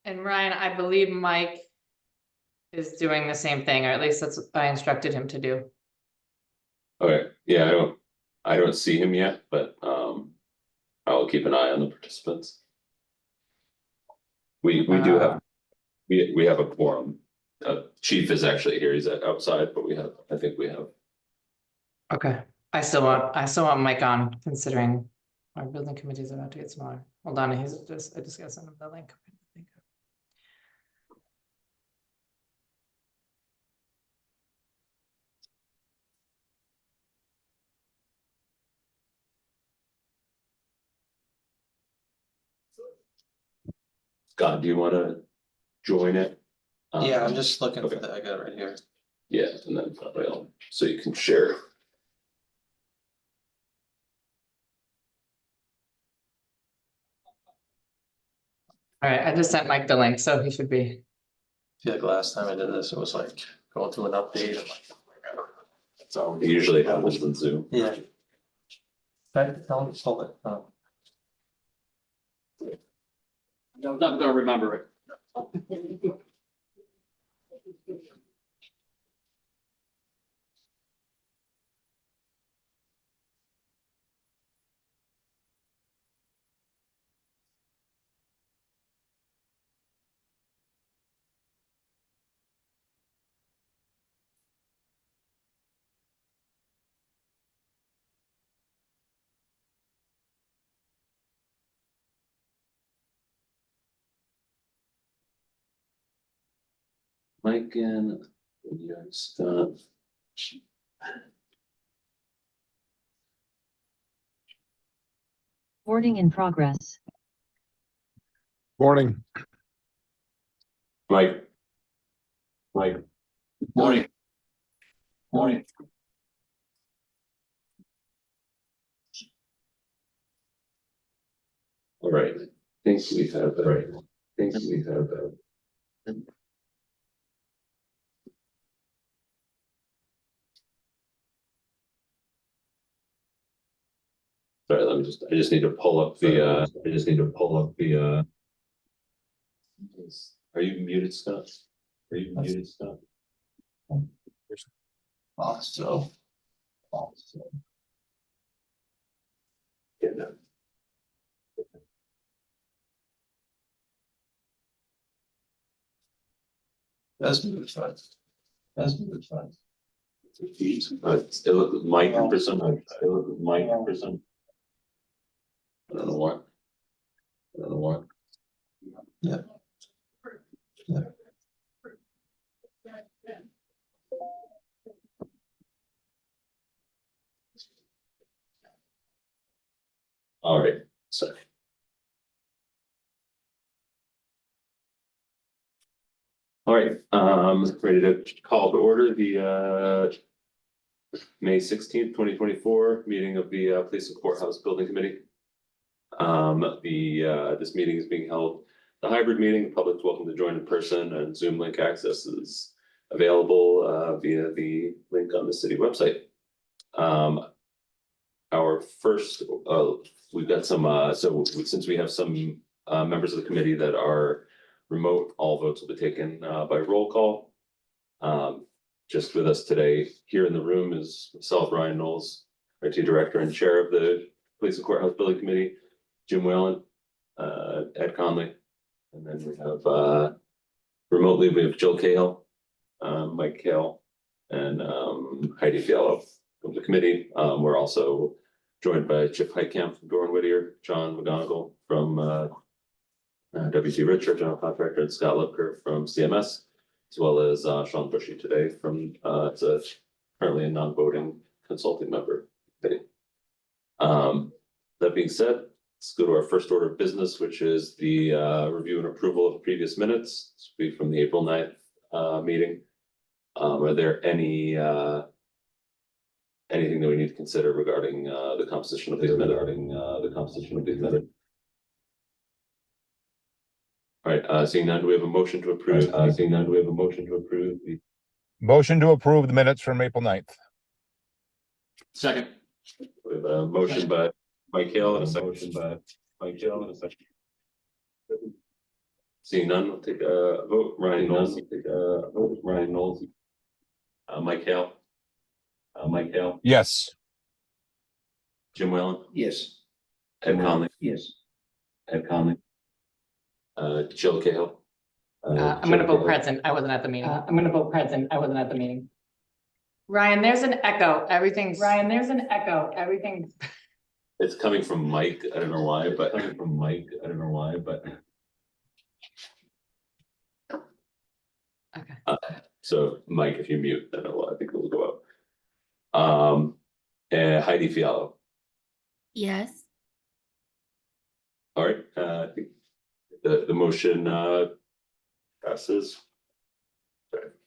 And Ryan, I believe Mike is doing the same thing, or at least that's what I instructed him to do. Okay, yeah, I don't see him yet, but I'll keep an eye on the participants. We do have, we have a quorum. Chief is actually here, he's outside, but I think we have. Okay, I still want Mike on, considering our building committee is about to get smaller. Hold on, I just gotta send him the link. Scott, do you want to join it? Yeah, I'm just looking okay. for that. I got it right here. Yeah, and then so you can share. All right, I just sent Mike the link, so he should be. I feel like last time I did this, it was like going through an update. I'm like, oh my God. So it usually happens in Zoom. Yeah. Tell him to pull it. I'm not gonna remember it. Mike and Scott. Recording in progress. Morning. Mike. Morning. Morning. All right, I think we have that. Right. I think we have that. Sorry, I just need to pull up the, are you muted, Scott? Are you muted, Scott? Also. Yeah, no. That's good fun. That's good fun. Still Mike for some, I don't know what. Yeah. Yeah. All right, so. All right, ready to call to order the May 16th, 2024 meeting of the Police and Courthouse Building Committee. This meeting is being held, the hybrid meeting, the public is welcome to join in person, and Zoom link access is available via the link on the city website. Our first, we've got some, so since we have some members of the committee that are remote, all votes will be taken by roll call. Just with us today here in the room is myself, Ryan Knowles, IT Director and Chair of the Police and Courthouse Building Committee, Jim Whalen, Ed Conley, and then we have remotely we have Jill Cahill, Mike Cahill, and Heidi Fiallo from the committee. We're also joined by Chip Heitkamp from Doran Whittier, John McGonigal from WT Richard, General Contractor, and Scott Lipker from CMS, as well as Sean Bushy today from it's currently a non-voting consulting member. That being said, let's go to our first order of business, which is the review and approval of previous minutes. This will be from the April 9th meeting. Are there any anything that we need to consider regarding the composition of these minutes? All right, seeing none, do we have a motion to approve? Motion to approve the minutes from April 9th. Second. We have a motion by Mike Hale and a second. Seeing none, we'll take a vote. Ryan Knowles. Mike Hale. Yes. Jim Whalen. Yes. Ed Conley. Yes. Jill Cahill. I'm gonna vote present. I wasn't at the meeting. Ryan, there's an echo. Everything's. It's coming from Mike. I don't know why, but. Okay. So Mike, if you mute, then I think it will go up. And Heidi Fiallo. Yes. All right, I think the motion passes.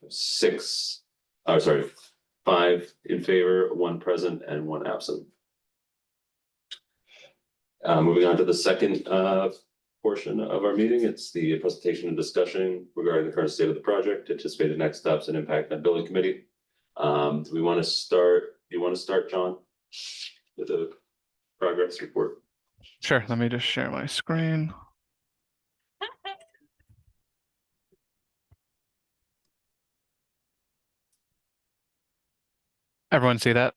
Sorry, 5 in favor, 1 present, and 1 absent. Moving on to the second portion of our meeting, it's the presentation and discussion regarding the current state of the project, anticipated next steps, and impact on building committee. Do we want to start? Do you want to start, John, with the progress report? Sure, let me just share my screen. Everyone see that?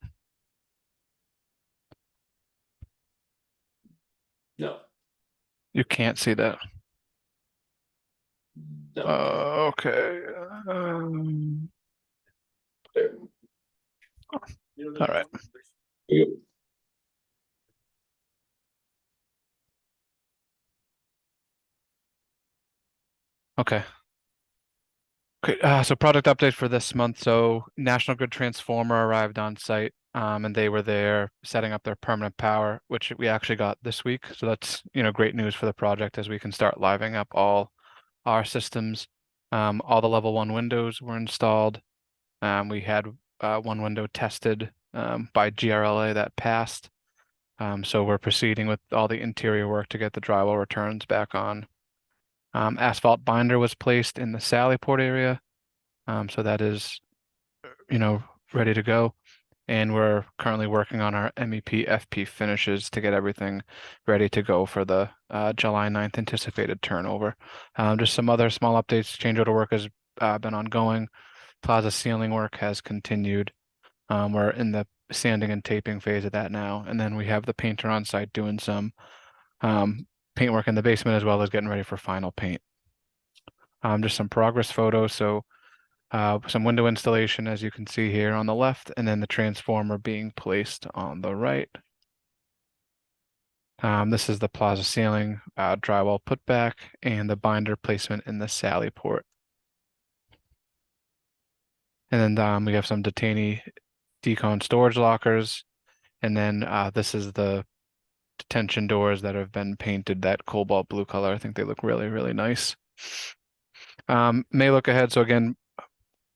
No. You can't see that. No. Okay. There. All right. You- Okay. Okay, so product update for this month. So National Grid Transformer arrived on site, and they were there setting up their permanent power, which we actually got this week. So that's, great news for the project as we can start living up all our systems. All the level 1 windows were installed. We had 1 window tested by GRLA that passed. So we're proceeding with all the interior work to get the drywall returns back on. Asphalt binder was placed in the Sallyport area. So that is, ready to go. And we're currently working on our MEP FP finishes to get everything ready to go for the July 9th anticipated turnover. Just some other small updates. Change order work has been ongoing. Plaza ceiling work has continued. We're in the sanding and taping phase of that now. And then we have the painter on site doing some paint work in the basement as well as getting ready for final paint. Just some progress photos. So some window installation, as you can see here on the left, and then the transformer being placed on the right. This is the plaza ceiling, drywall putback, and the binder placement in the Sallyport. And then we have some detainee decon storage lockers. And then this is the detention doors that have been painted that cobalt blue color. I think they look really, really nice. May look ahead. So again,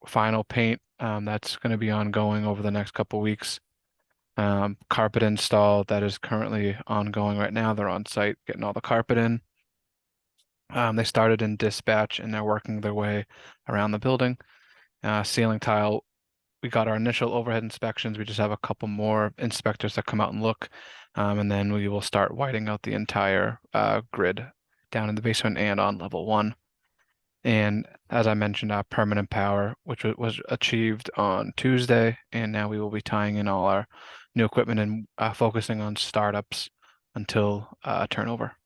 final paint, that's going to be ongoing over the next couple weeks. Carpet install that is currently ongoing right now. They're on site getting all the carpet in. They started in dispatch and they're working their way around the building. Ceiling tile, we got our initial overhead inspections. We just have a couple more inspectors that come out and look. And then we will start whiting out the entire grid down in the basement and on level 1. And as I mentioned, permanent power, which was achieved on Tuesday, and now we will be tying in all our new equipment and focusing on startups until turnover.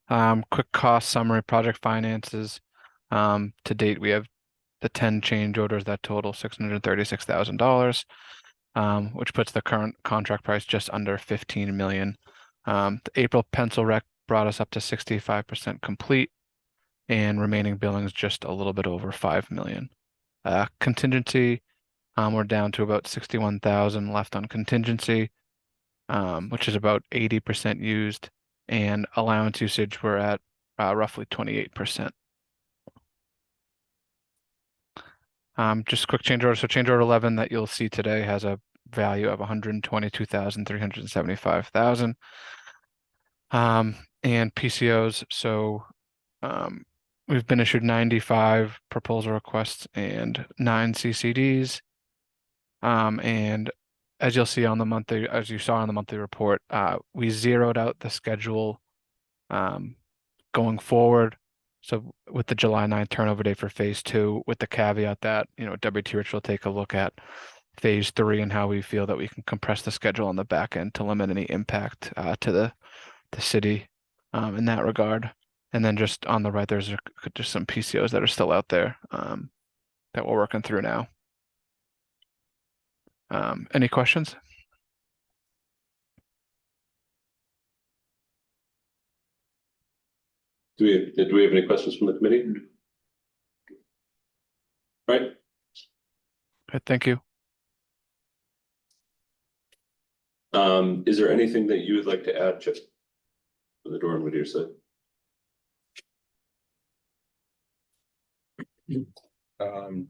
Quick cost summary, project finances. To date, we have the 10 change orders that total $636,000, which puts the current contract price just under $15 million. The April pencil rec brought us up to 65% complete, and remaining billings just a little bit over $5 million. Contingency, we're down to about 61,000 left on contingency. which is about 80% used, and allowance usage, we're at roughly 28%. Just quick change order. So change order 11 that you'll see today has a value of 122,375,000. And PCOs. So we've been issued 95 proposal requests and 9 CCDs. And as you'll see on the monthly, as you saw on the monthly report, we zeroed out the schedule going forward. So with the July 9th turnover date for phase 2, with the caveat that, WT Rich will take a look at phase 3 and how we feel that we can compress the schedule on the back end to limit any impact to the city in that regard. And then just on the right, there's just some PCOs that are still out there that we're working through now. Any questions? Do we have any questions from the committee? Right. Okay, thank you. Is there anything that you would like to add, Chip? From the door and Whittier side?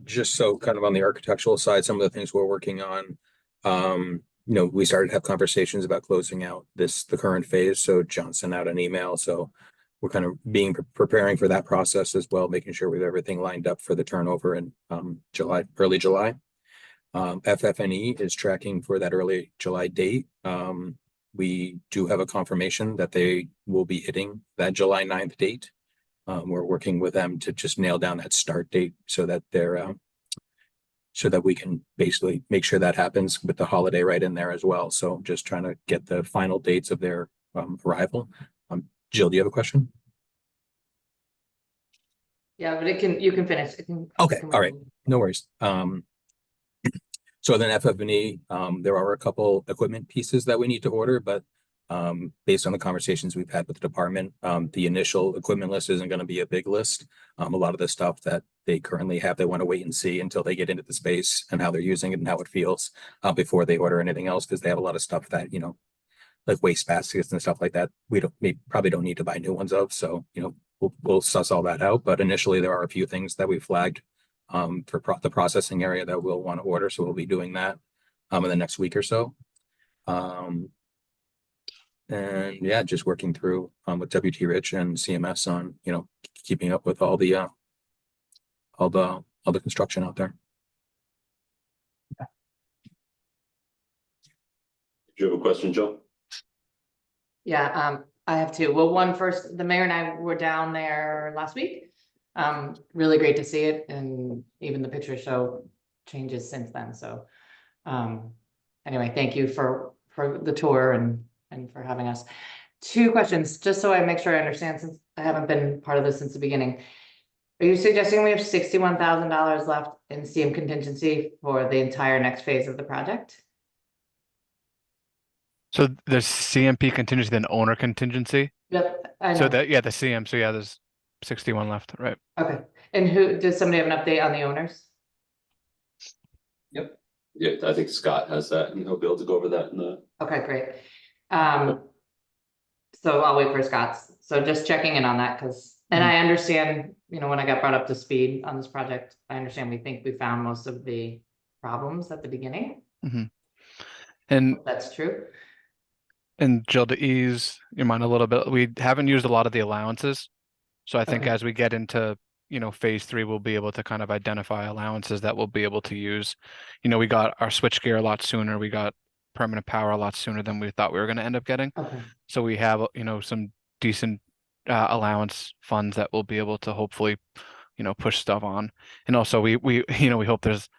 Just so kind of on the architectural side, some of the things we're working on, we started to have conversations about closing out the current phase. So John sent out an email. So we're kind of preparing for that process as well, making sure we have everything lined up for the turnover in early July. FF&E is tracking for that early July date. We do have a confirmation that they will be hitting that July 9th date. We're working with them to just nail down that start date so that so that we can basically make sure that happens with the holiday right in there as well. So just trying to get the final dates of their arrival. Jill, do you have a question? Yeah, but you can finish. Okay, all right, no worries. So then FF&E, there are a couple equipment pieces that we need to order, but based on the conversations we've had with the department, the initial equipment list isn't going to be a big list. A lot of the stuff that they currently have, they want to wait and see until they get into the space and how they're using it and how it feels before they order anything else, because they have a lot of stuff that, like waste baskets and stuff like that, we probably don't need to buy new ones of. So, we'll suss all that out. But initially, there are a few things that we flagged for the processing area that we'll want to order. So we'll be doing that in the next week or so. And yeah, just working through with WT Rich and CMS on, keeping up with all the construction out there. Do you have a question, Joe? Yeah, I have two. Well, one first, the mayor and I were down there last week. Really great to see it, and even the pictures show changes since then. So anyway, thank you for the tour and for having us. Two questions, just so I make sure I understand, since I haven't been part of this since the beginning. Are you suggesting we have $61,000 left in CM contingency for the entire next phase of the project? So there's CMP contingency, then owner contingency. Yep, I know. So the CM. So yeah, there's 61 left, right? Okay, and does somebody have an update on the owners? Yep. Yeah, I think Scott has that, and he'll be able to go over that in the. Okay, great. So I'll wait for Scott's. So just checking in on that, because, and I understand, when I got brought up to speed on this project, I understand we think we found most of the problems at the beginning. Mm-hmm. And that's true. And Jill, to ease your mind a little bit, we haven't used a lot of the allowances. So I think as we get into, phase 3, we'll be able to kind of identify allowances that we'll be able to use. We got our switchgear a lot sooner. We got permanent power a lot sooner than we thought we were going to end up getting. Okay. So we have, some decent allowance funds that we'll be able to hopefully, push stuff on. And also we hope there's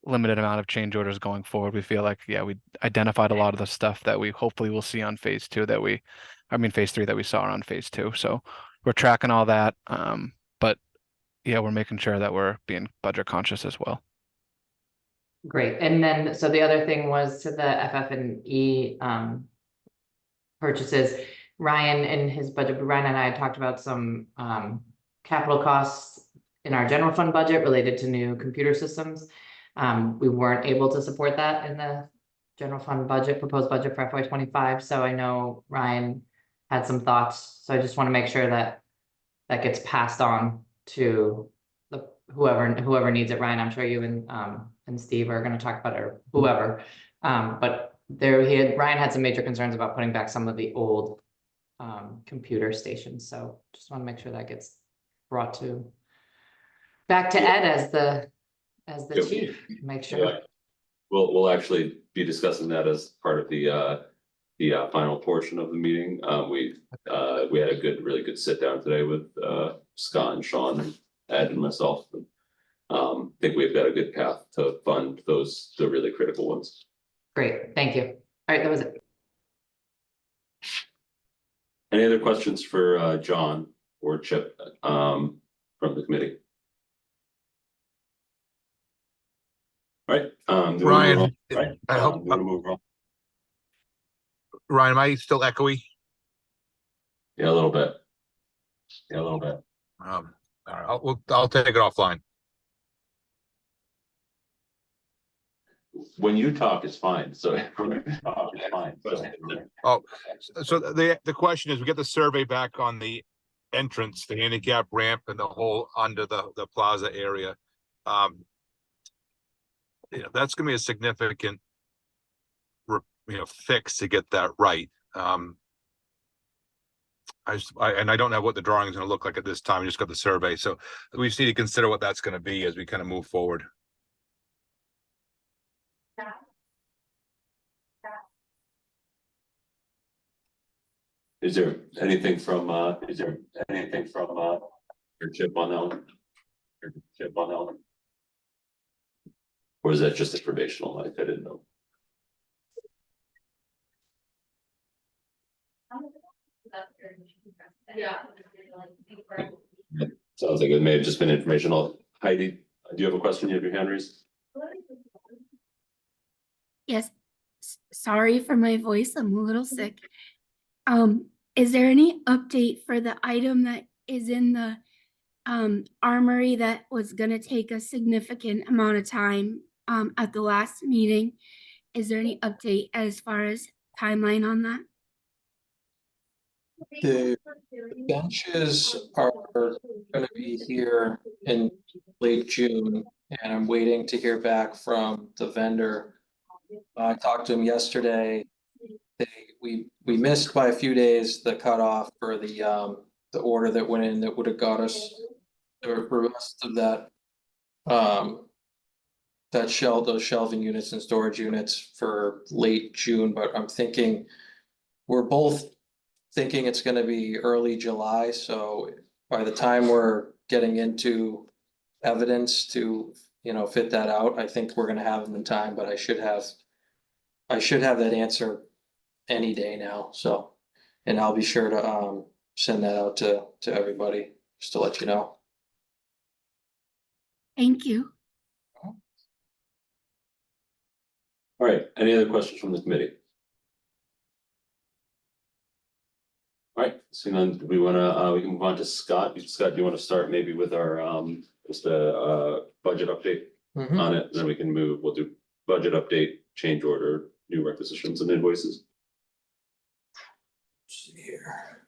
limited amount of change orders going forward. We feel like, we identified a lot of the stuff that we hopefully will see on phase 2 phase 3 that we saw on phase 2. So we're tracking all that. But yeah, we're making sure that we're being budget conscious as well. Great. And then, so the other thing was to the FF&E purchases. Ryan and his budget, Ryan and I had talked about some capital costs in our general fund budget related to new computer systems. We weren't able to support that in the general fund budget, proposed budget for FY 25. So I know Ryan had some thoughts, so I just want to make sure that that gets passed on to the whoever needs it. Ryan, I'm sure you and Steve are going to talk about it, or whoever. But Ryan had some major concerns about putting back some of the old computer stations. So just want to make sure that gets brought back to Ed as the Yeah. chief. Make sure. Yeah. We'll actually be discussing that as part of the final portion of the meeting. We had a really good sit down today with Scott and Sean and Ed and myself. Think we've got a good path to fund the really critical ones. Great, thank you. All right, that was it. Any other questions for John or Chip from the committee? All right. Ryan, Right. I hope- we'll move on. Ryan, am I still echoey? Yeah, a little bit. All right, I'll take it offline. When you talk, it's fine. So it's fine. So the question is, we get the survey back on the entrance, the handicap ramp and the whole under the plaza area. That's gonna be a significant fix to get that right. I don't know what the drawing is gonna look like at this time. We just got the survey, so we just need to consider what that's gonna be as we kind of move forward. Is there anything from your Chip on that one? Or is that just informational? I didn't know. Sounds like it may have just been informational. Heidi, do you have a question? You have your hand raised? Yes, sorry for my voice, I'm a little sick. Is there any update for the item that is in the armory that was gonna take a significant amount of time at the last meeting? Is there any update as far as timeline on that? The benches are gonna be here in late June, and I'm waiting to hear back from the vendor. I talked to him yesterday. We missed by a few days the cutoff for the order that went in that would have got us the rest of that. Those shelving units and storage units for late June, but I'm thinking we're both thinking it's gonna be early July, so by the time we're getting into evidence to, fit that out, I think we're gonna have them in time, but I should have that answer any day now, so, and I'll be sure to send that out to everybody, just to let you know. Thank you. All right, any other questions from the committee? All right, so then we can move on to Scott. Scott, do you want to start maybe with our just a budget update on it? And then we'll do budget update, change order, new requisitions and invoices. Let's see here.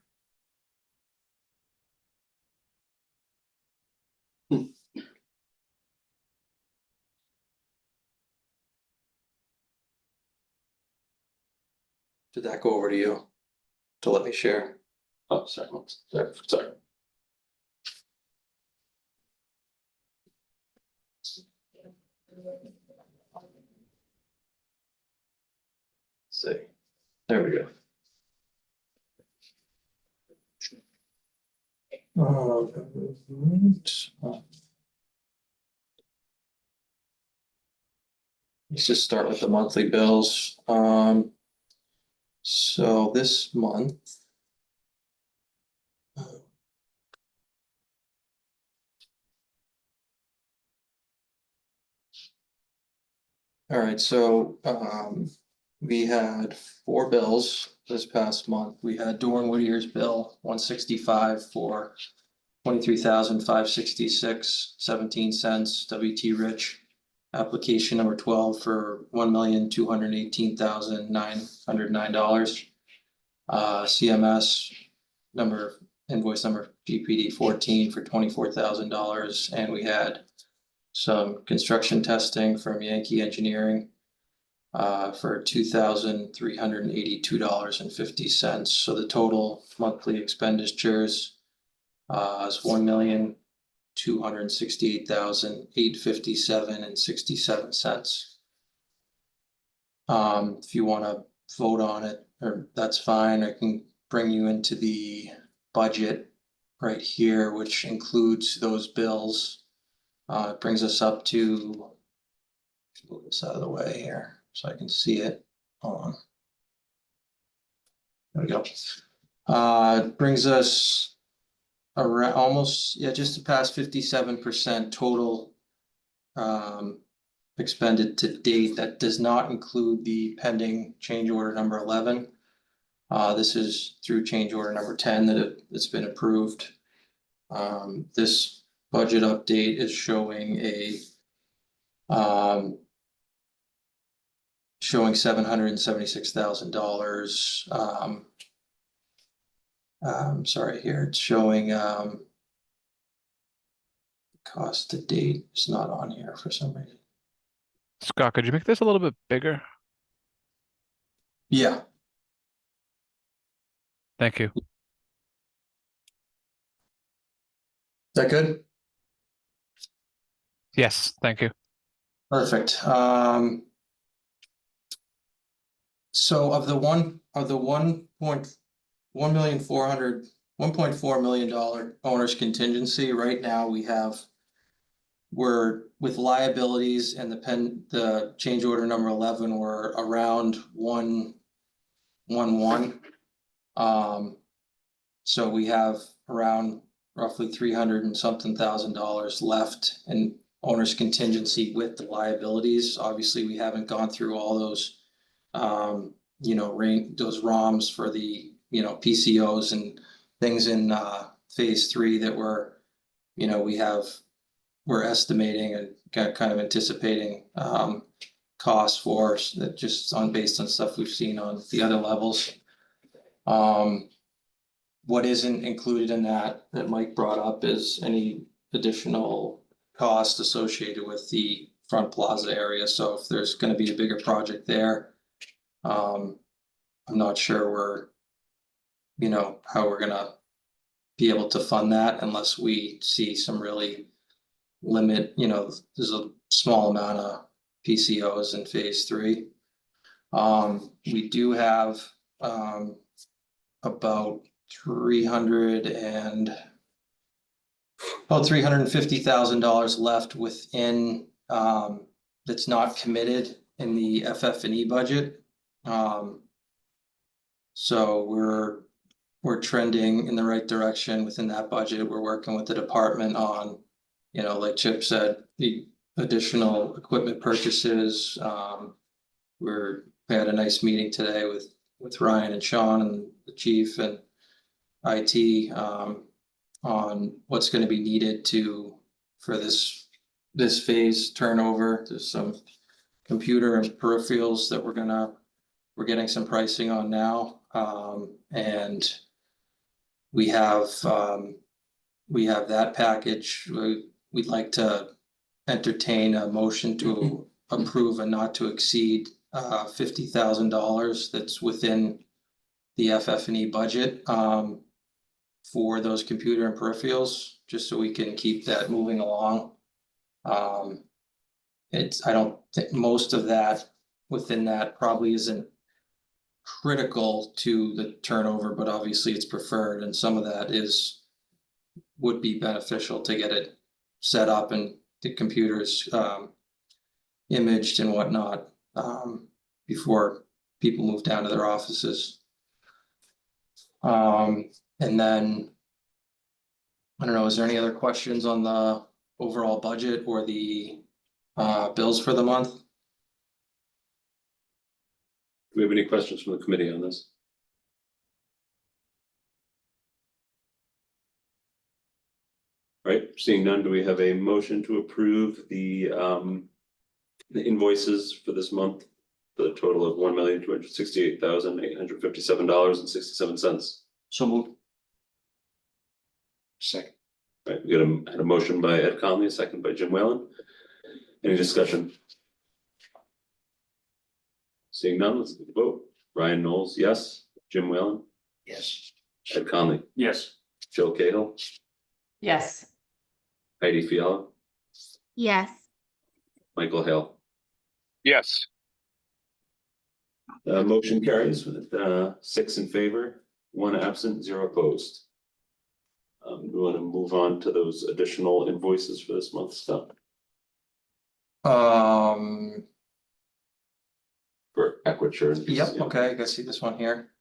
Did that go over to you to let me share? Oh, sorry. Sorry. See, there we go. Let's just start with the monthly bills. So this month. All right, so we had 4 bills this past month. We had Doran Whittier's bill, 165 for 23,566.17 cents. WT Rich application number 12 for $1,218,909. CMS invoice number GPD 14 for $24,000, and we had some construction testing from Yankee Engineering for $2,382.50. So the total monthly expenditures is $1,268,857.67. If you want to vote on it, or that's fine, I can bring you into the budget right here, which includes those bills. It brings us up to, move this out of the way here so I can see it. Hold on. There we go. It brings us around almost, yeah, just past 57% total expended to date. That does not include the pending change order number 11. This is through change order number 10 that it's been approved. This budget update is showing showing $776,000. Sorry, here it's showing cost to date. It's not on here for some reason. Scott, could you make this a little bit bigger? Yeah, Thank you. is that good? Yes, thank you. Perfect. So of the 1.4 million owner's contingency, right now we're with liabilities and the change order number 11, we're around 111. So we have around roughly 300 and something $1,000 left in owner's contingency with the liabilities. Obviously, we haven't gone through all those those ROMs for the PCOs and things in phase 3 that we're estimating and kind of anticipating costs for that just based on stuff we've seen on the other levels. What isn't included in that Mike brought up is any additional cost associated with the front plaza area. So if there's going to be a bigger project there, I'm not sure how we're gonna be able to fund that unless we see some really there's a small amount of PCOs in phase 3. We do have about $350,000 left within that's not committed in the FF&E budget. So we're trending in the right direction within that budget. We're working with the department on, like Chip said, the additional equipment purchases. We had a nice meeting today with Ryan and Sean and the chief and IT on what's going to be needed for this phase turnover. There's some computer and peripherals that we're getting some pricing on now. And we have that package. We'd like to entertain a motion to approve a not to exceed $50,000 that's within the FF&E budget for those computer and peripherals, just so we can keep that moving along. I don't think most of that within that probably isn't critical to the turnover, but obviously it's preferred, and some of that would be beneficial to get it set up and the computers imaged and whatnot before people move down to their offices. And then I don't know, is there any other questions on the overall budget or the bills for the month? Do we have any questions from the committee on this? Right, seeing none, do we have a motion to approve the the invoices for this month, for the total of $1,268,857.67. So moved. Second. Right, we had a motion by Ed Conley, a second by Jim Whalen. Any discussion? Seeing none, let's take a vote. Ryan Knowles, yes. Jim Whalen, Yes. Ed Conley, Yes. Jill Cahill, Yes, Heidi Fiala, Yes. Michael Hale. Yes. Motion carries with 6 in favor, 1 absent, 0 opposed. We want to move on to those additional invoices for this month's stuff for Equiture. and Yep, PCM. okay, I can see this one here.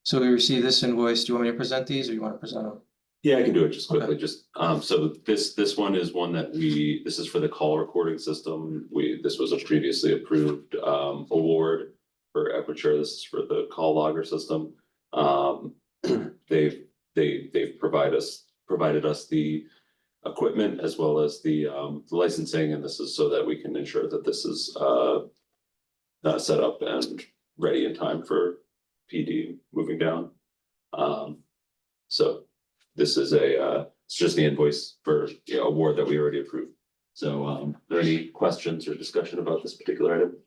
So we received this invoice. Do you want me to present these or you want to present them? Yeah, I can do it just quickly, Okay. just, so this one is one that this is for the call recording system. This was a previously approved, award for Equiture. This is for the call logger system. They've provided us the equipment as well as the licensing, and this is so that we can ensure that this is, set up and ready in time for PD moving down. So this is it's just the invoice for, award that we already approved. So, are there any questions or discussion about this particular item?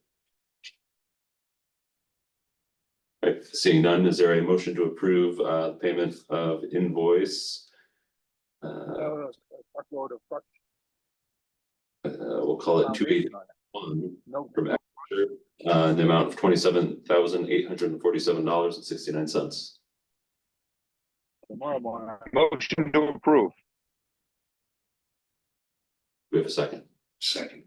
Right, seeing none, is there a motion to approve, payment of invoice? We'll call it 281 from Accenture, in the amount of $27,847.69. Motion to approve. We have a second. Second.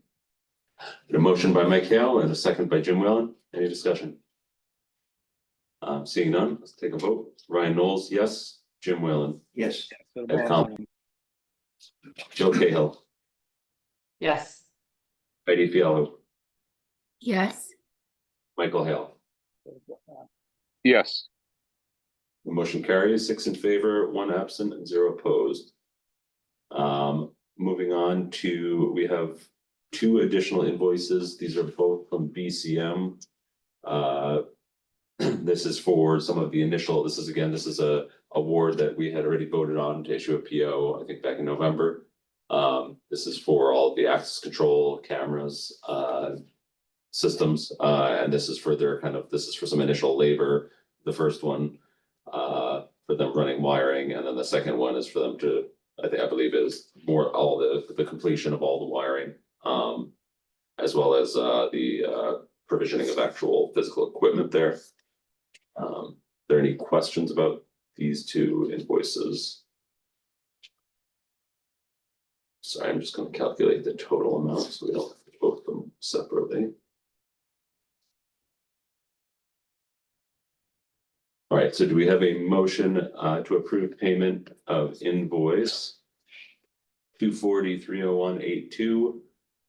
A motion by Mike Hale and a second by Jim Whalen. Any discussion? Seeing none, let's take a vote. Ryan Knowles, yes. Jim Whalen, Yes. Ed Conley, Jill Cahill, yes, Heidi Fiala, Yes. Michael Hale. Yes. The motion carries 6 in favor, 1 absent, and 0 opposed. Moving on to, we have 2 additional invoices. These are both from BCM. This is for some of the initial, this is a award that we had already voted on to issue a PO, I think back in November. This is for all of the access control cameras, systems, and this is for some initial labor. The first one, for them running wiring, and then the second one is for them to, I believe is more all the completion of all the wiring, as well as the provisioning of actual physical equipment there. Are there any questions about these 2 invoices? Sorry, I'm just going to calculate the total amount so we don't have to vote them separately. All right, so do we have a motion to approve payment of invoice 240-30182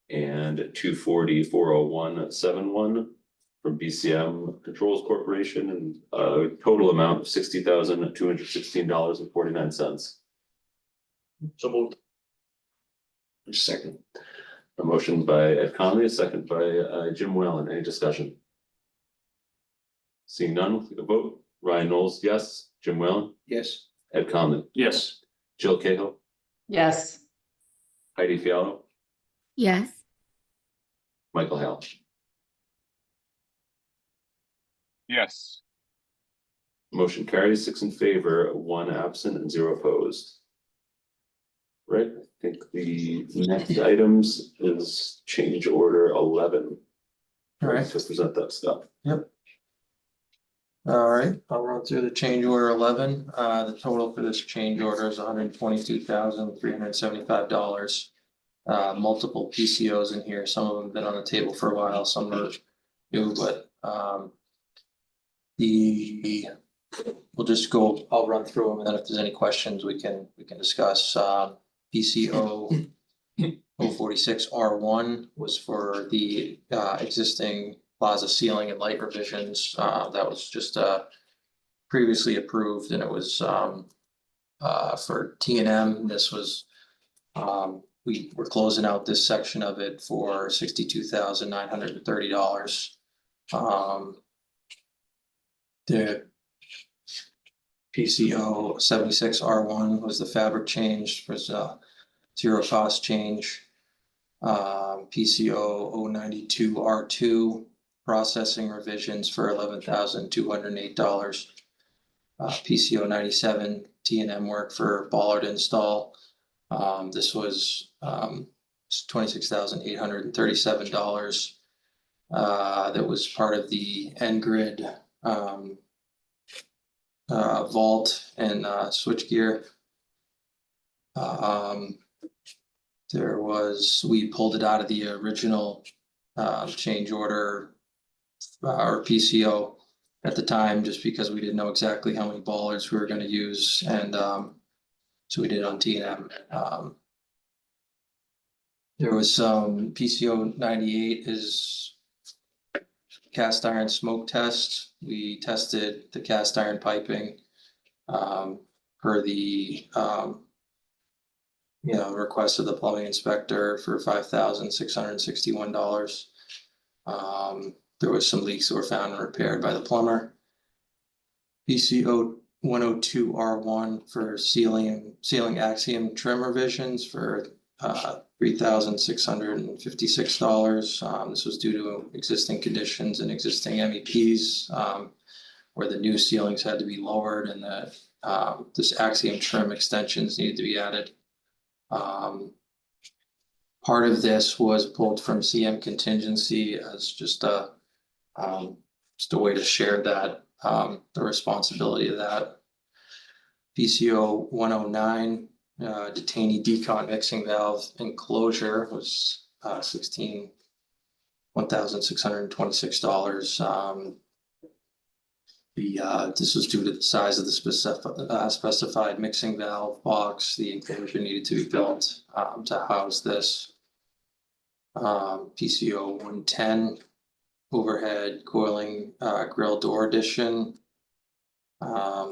and 240-40171 from BCM Controls Corporation, and a total amount of $60,216.49. So moved. Second. A motion by Ed Conley, a second by Jim Whalen. Any discussion? Seeing none, we'll take a vote. Ryan Knowles, yes. Jim Whalen, Yes. Ed Conley, Yes. Jill Cahill, yes, Heidi Fiala, Yes. Michael Hale. Yes. Motion carries 6 in favor, 1 absent, and 0 opposed. Right, I think the next items is change order 11. All right. To present that stuff. Yep. All right, I'll run through the change order 11. The total for this change order is $122,375. Multiple PCOs in here. Some of them have been on the table for a while, some are new, but we'll just go, I'll run through them, and then if there's any questions, we can discuss. PCO 046 R1 was for the existing plaza ceiling and light revisions. That was just previously approved, and it was for T&M. This was we're closing out this section of it for $62,930. The PCO 76R1 was the fabric change, was a zero cost change. PCO 092R2 processing revisions for $11,208. PCO 97 T&M work for bollard install. This was $26,837. That was part of the N-Grid vault and switchgear. We pulled it out of the original change order or PCO at the time, just because we didn't know exactly how many bollards we were gonna use, and so we did on T&M. There was some PCO 98 is cast iron smoke test. We tested the cast iron piping per the request of the plumbing inspector for $5,661. There was some leaks that were found and repaired by the plumber. PCO 102R1 for ceiling axiom trim revisions for $3,656. This was due to existing conditions and existing MEPs, where the new ceilings had to be lowered and that this axiom trim extensions needed to be added. Part of this was pulled from CM contingency as just a way to share that, the responsibility of that. PCO 109, detainee decon mixing valve enclosure was $1,626. This was due to the size of the specified mixing valve box. The enclosure needed to be built to house this. PCO 110 overhead coiling grill door addition.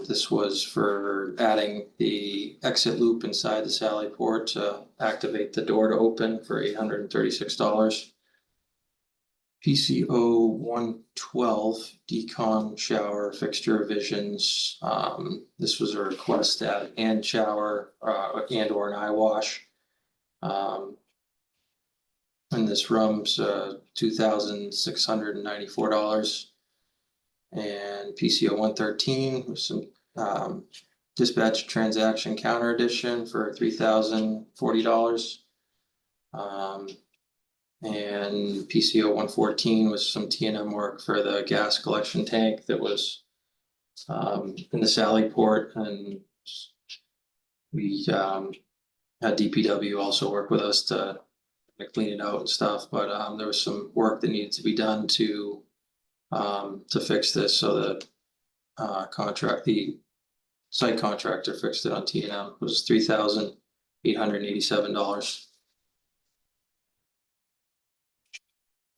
This was for adding the exit loop inside the Sally port to activate the door to open for $836. PCO 112 decon shower fixture revisions. This was a request to add and shower and or an eye wash. And this room's $2,694. And PCO 113 with some dispatch transaction counter addition for $3,040. And PCO 114 was some T&M work for the gas collection tank that was in the Sally port, and we had DPW also work with us to clean it out and stuff, but there was some work that needed to be done to fix this, so that the site contractor fixed it on T&M. It was $3,887.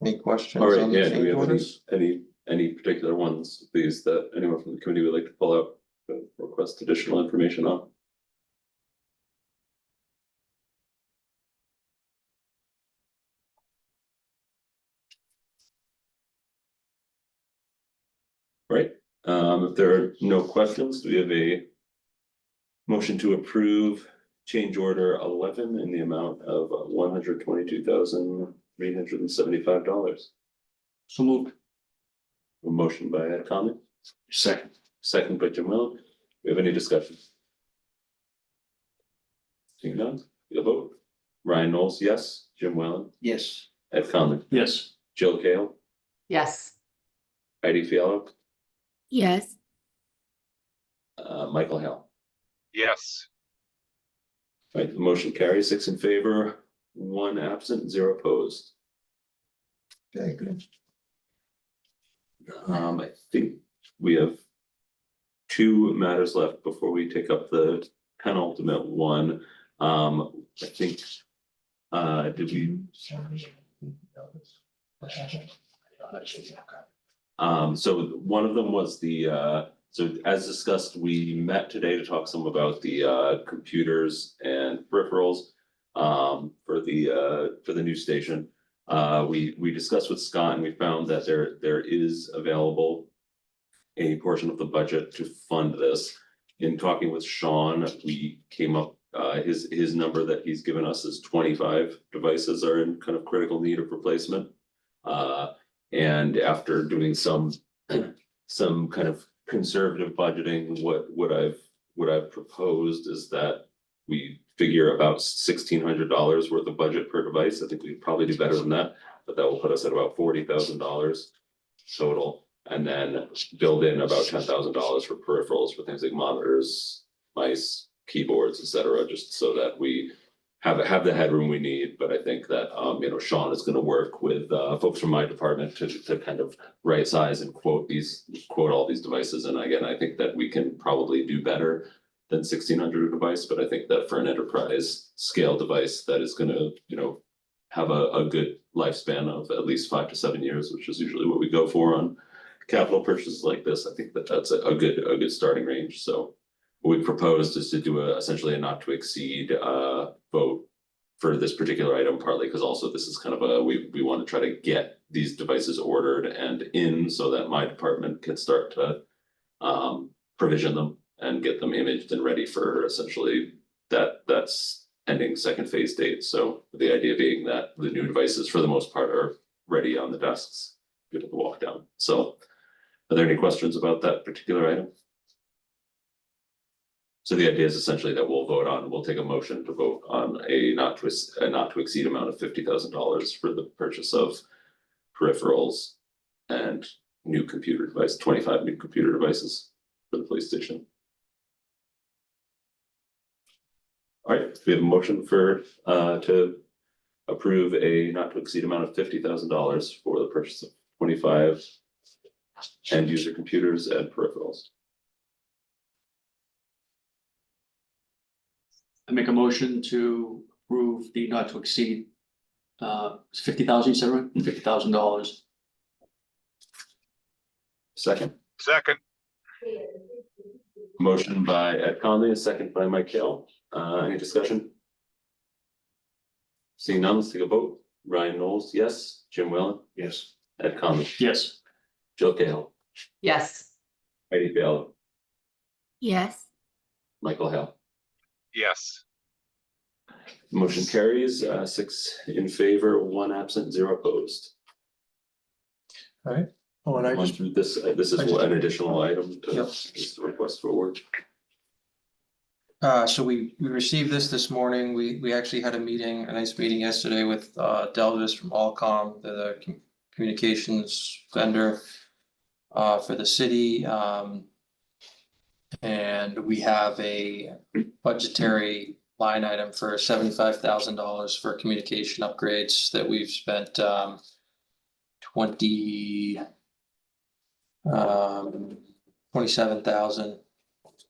Any questions? All right, on the yeah, do we change have orders? any particular ones, please, that anyone from the committee would like to pull out, request additional information on? Right, if there are no questions, do we have a motion to approve change order 11 in the amount of $122,375? So moved. A motion by Ed Conley, second by Jim Wellen. Do we have any discussion? Seeing none, you'll vote. Ryan Knowles, yes. Jim Wellen, Yes. Ed Conley, Yes. Jill Kale, Yes, Heidi Fiallo, Yes, Michael Hale. Yes. Right, the motion carries 6 in favor, 1 absent, 0 opposed. Okay, good. I think we have 2 matters left before we take up the penultimate one. I think, did we? So one of them was the, so as discussed, we met today to talk some about the computers and peripherals. for the new station. We discussed with Scott and we found that there is available a portion of the budget to fund this. In talking with Sean, we came up, his number that he's given us is 25 devices are in kind of critical need of replacement. And after doing some kind of conservative budgeting, what I've proposed is that we figure about $1,600 worth of budget per device. I think we probably do better than that, but that will put us at about $40,000 total. And then build in about $10,000 for peripherals for things like monitors, mice, keyboards, etc., just so that we have the headroom we need. But I think that Sean is going to work with folks from my department to kind of right size and quote all these devices. And again, I think that we can probably do better than 1,600 a device, but I think that for an enterprise scale device that is going to have a good lifespan of at least 5 to 7 years, which is usually what we go for on capital purchases like this. I think that that's a good starting range. So what we proposed is to do essentially a not to exceed vote for this particular item, partly because also this is kind of we want to try to get these devices ordered and in so that my department can start to provision them and get them imaged and ready for essentially that's ending second phase date. So the idea being that the new devices for the most part are ready on the desks, good to walk down. So are there any questions about that particular item? So the idea is essentially that we'll take a motion to vote on a not to exceed amount of $50,000 for the purchase of peripherals and new computer device, 25 new computer devices for the police station. All right, we have a motion for to approve a not to exceed amount of $50,000 for the purchase of 25 end user computers and peripherals. I make a motion to approve the not to exceed 50,000, you said, right? $50,000. Second, motion by Ed Conley, a second by Mike Hale. Any discussion? Seeing none, let's take a vote. Ryan Knowles, yes. Jim Whalen, Yes. Ed Conley, Yes. Jill Cahill, Yes, Heidi Bell, Yes. Michael Hale. Yes. Motion carries 6 in favor, 1 absent, 0 opposed. All right. Oh, and I On just, through this is I just- an additional item to Yep. is the request for work. so we received this morning. We actually had a nice meeting yesterday with Delvis from Allcom, the communications vendor for the city. And we have a budgetary line item for $75,000 for communication upgrades that we've spent 27,000,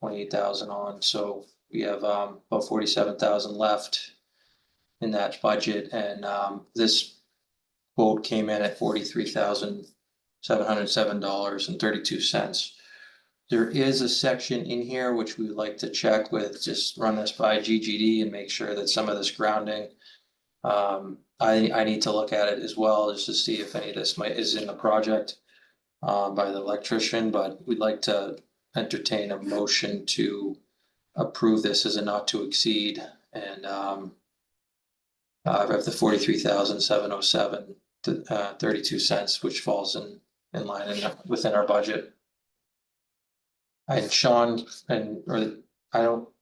28,000 on. So we have about 47,000 left in that budget, and this quote came in at $43,707.32. There is a section in here which we would like to check with, just run this by GGD and make sure that some of this grounding. I need to look at it as well, just to see if any of this is in the project by the electrician, but we'd like to entertain a motion to approve this as a not to exceed, and I have the 43,707 to 32 cents, which falls in line within our budget. And Sean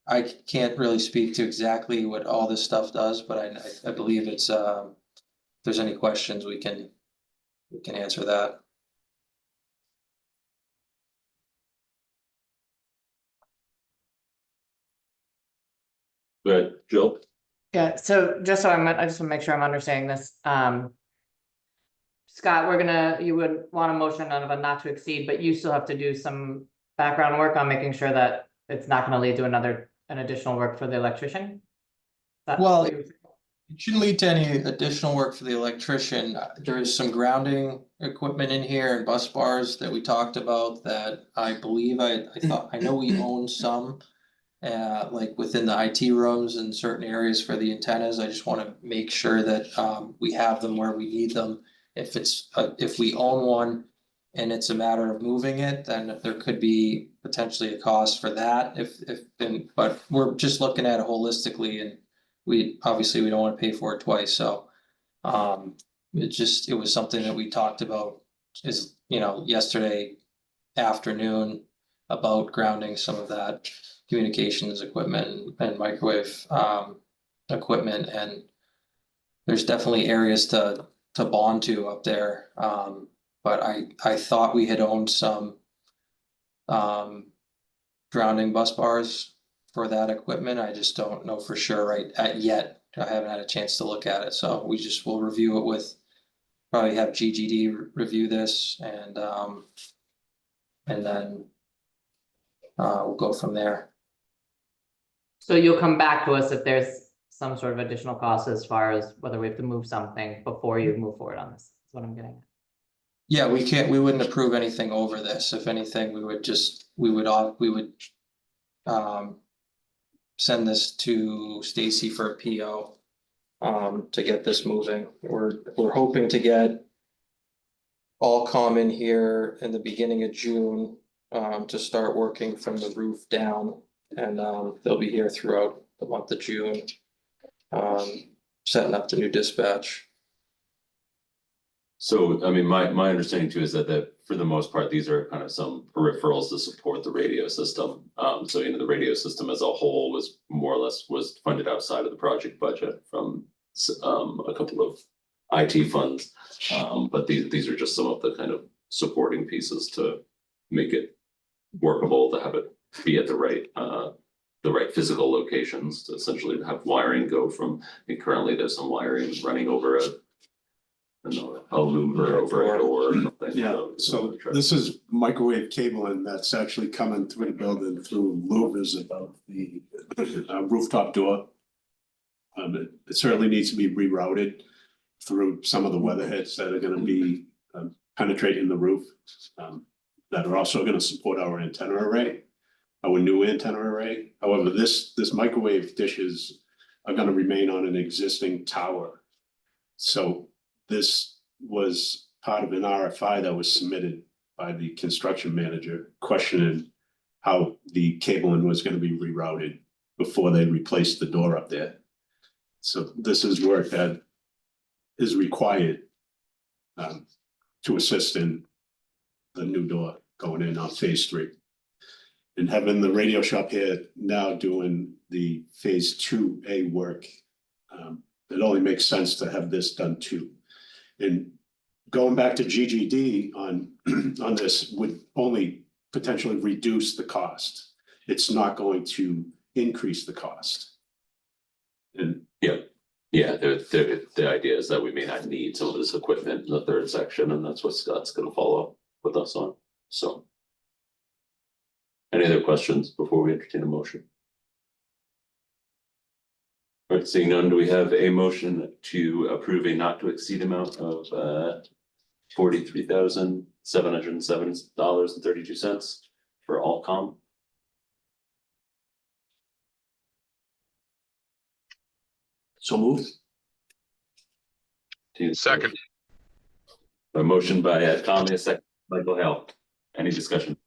I can't really speak to exactly what all this stuff does, but I believe it's if there's any questions, we can answer that. Go ahead, Jill. yeah, so just so I just want to make sure I'm understanding this, Scott, you would want a motion of a not to exceed, but you still have to do some background work on making sure that it's not gonna lead to an additional work for the electrician? Well, it shouldn't lead to any additional work for the electrician. There is some grounding equipment in here and bus bars that we talked about that I believe I know we own some. like within the IT rooms and certain areas for the antennas. I just want to make sure that we have them where we need them. If it's, if we own one and it's a matter of moving it, then there could be potentially a cost for that but we're just looking at it holistically, and we don't want to pay for it twice, so. It was something that we talked about yesterday afternoon about grounding some of that communications equipment and microwave equipment, and there's definitely areas to bond to up there. But I thought we had owned some grounding bus bars for that equipment. I just don't know for sure yet. I haven't had a chance to look at it, so we'll review it with, probably have GGD review this, and then we'll go from there. So you'll come back to us if there's some sort of additional cost as far as whether we have to move something before you move forward on this, is what I'm getting at. Yeah, we wouldn't approve anything over this. If anything, we would send this to Stacy for a PO to get this moving. We're hoping to get Allcom in here in the beginning of June to start working from the roof down, and they'll be here throughout the month of June, setting up the new dispatch. So, I mean, my understanding too is that for the most part, these are kind of some peripherals to support the radio system. So, the radio system as a whole was more or less funded outside of the project budget from a couple of IT funds. But these are just some of the kind of supporting pieces to make it workable, to have it be at the right physical locations, to essentially have wiring go from, I think currently there's some wiring running over a louver over a door or something. Yeah, so this is microwave cabling that's actually coming through the building through louvers above the rooftop door. It certainly needs to be rerouted through some of the weatherheads that are gonna be penetrating the roof, that are also gonna support our antenna array, our new antenna array. However, this microwave dishes are gonna remain on an existing tower. So this was part of an RFI that was submitted by the construction manager, questioning how the cabling was going to be rerouted before they replaced the door up there. So this is work that is required to assist in the new door going in on phase 3. And having the radio shop here now doing the phase 2A work, it only makes sense to have this done too. And going back to GGD on this would only potentially reduce the cost. It's not going to increase the cost. And the idea is that we may not need some of this equipment in the third section, and that's what Scott's gonna follow up with us on, so. Any other questions before we entertain a motion? All right, seeing none, do we have a motion to approve a not to exceed amount of $43,707.32 for Allcom? So moved. Second. A motion by Ed Conley, a second by Michael Hale. Any discussion?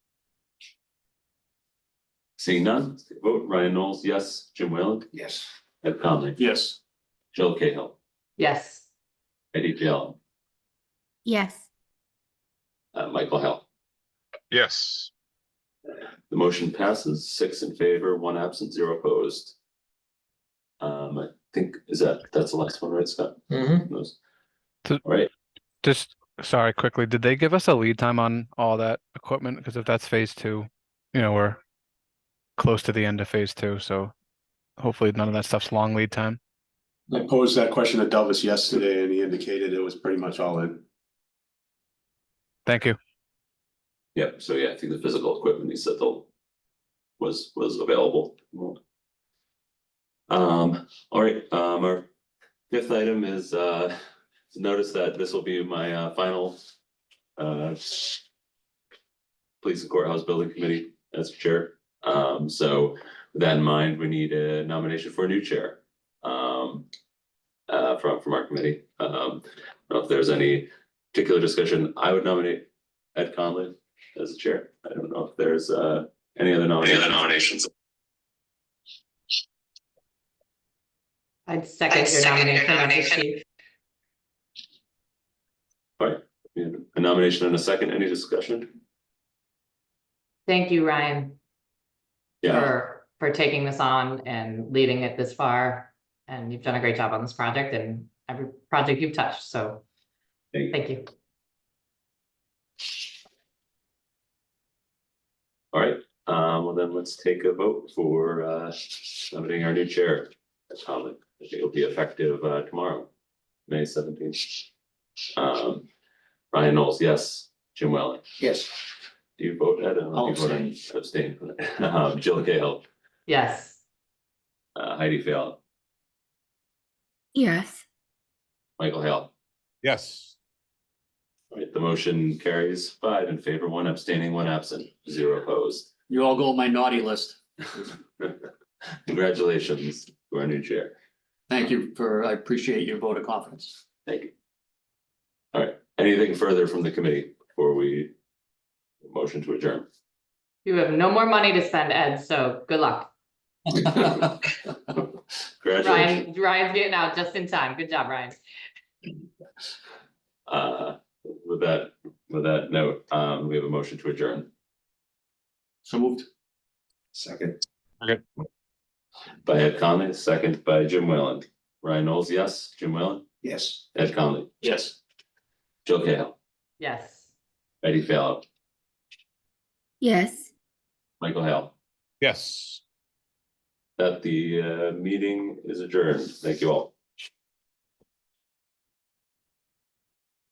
Seeing none, vote. Ryan Knowles, yes. Jim Whalen? yes. Ed Conley? Yes. Jill Cahill? Yes, Eddie Gill? Yes. Michael Hale? Yes. The motion passes 6 in favor, 1 absent, 0 opposed. I think that's the last one, right, Scott? Those. To- All right. Just, sorry, quickly, did they give us a lead time on all that equipment? Because if that's phase 2, we're close to the end of phase 2, so hopefully none of that stuff's long lead time. I posed that question to Delvis yesterday and he indicated it was pretty much all in. Thank you. Yep, so I think the physical equipment he said was available. All right, our 5th item is to notice that this will be my final Police and Courthouse Building Committee as chair. So with that in mind, we need a nomination for a new chair. From our committee. I don't know if there's any particular discussion. I would nominate Ed Conley as the chair. I don't know if there's any other nominations. I'd second your nomination as the chief. All right, we have a nomination and a second. Any discussion? Thank you, Ryan, Yeah, for taking this on and leading it this far. And you've done a great job on this project and every project you've touched, so thank you. all right. Well then let's take a vote for nominating our new chair. Ed Conley. I think it'll be effective tomorrow, May 17th. Ryan Knowles, yes. Jim Wellen. Yes. Do you vote, Ed? I don't know if you vote on- Abstain. Jill Cahill, Yes, Heidi Fail, Yes. Michael Hale. Yes. All right, the motion carries 5 in favor, 1 abstaining, 1 absent, 0 opposed. You all go on my naughty list. Congratulations to our new chair. Thank you I appreciate your vote of confidence. Thank you. All right, anything further from the committee before we motion to adjourn? you have no more money to spend, Ed, so good luck. Congratulations. Ryan's getting out just in time. Good job, Ryan. With that note, we have a motion to adjourn. So moved. Second. Okay. By Ed Conley, second by Jim Whalen. Ryan Knowles, yes. Jim Whalen? Yes. Ed Conley? Yes. Jill Cahill? Yes. Eddie Fail? Yes. Michael Hale? Yes. That the meeting is adjourned. Thank you all.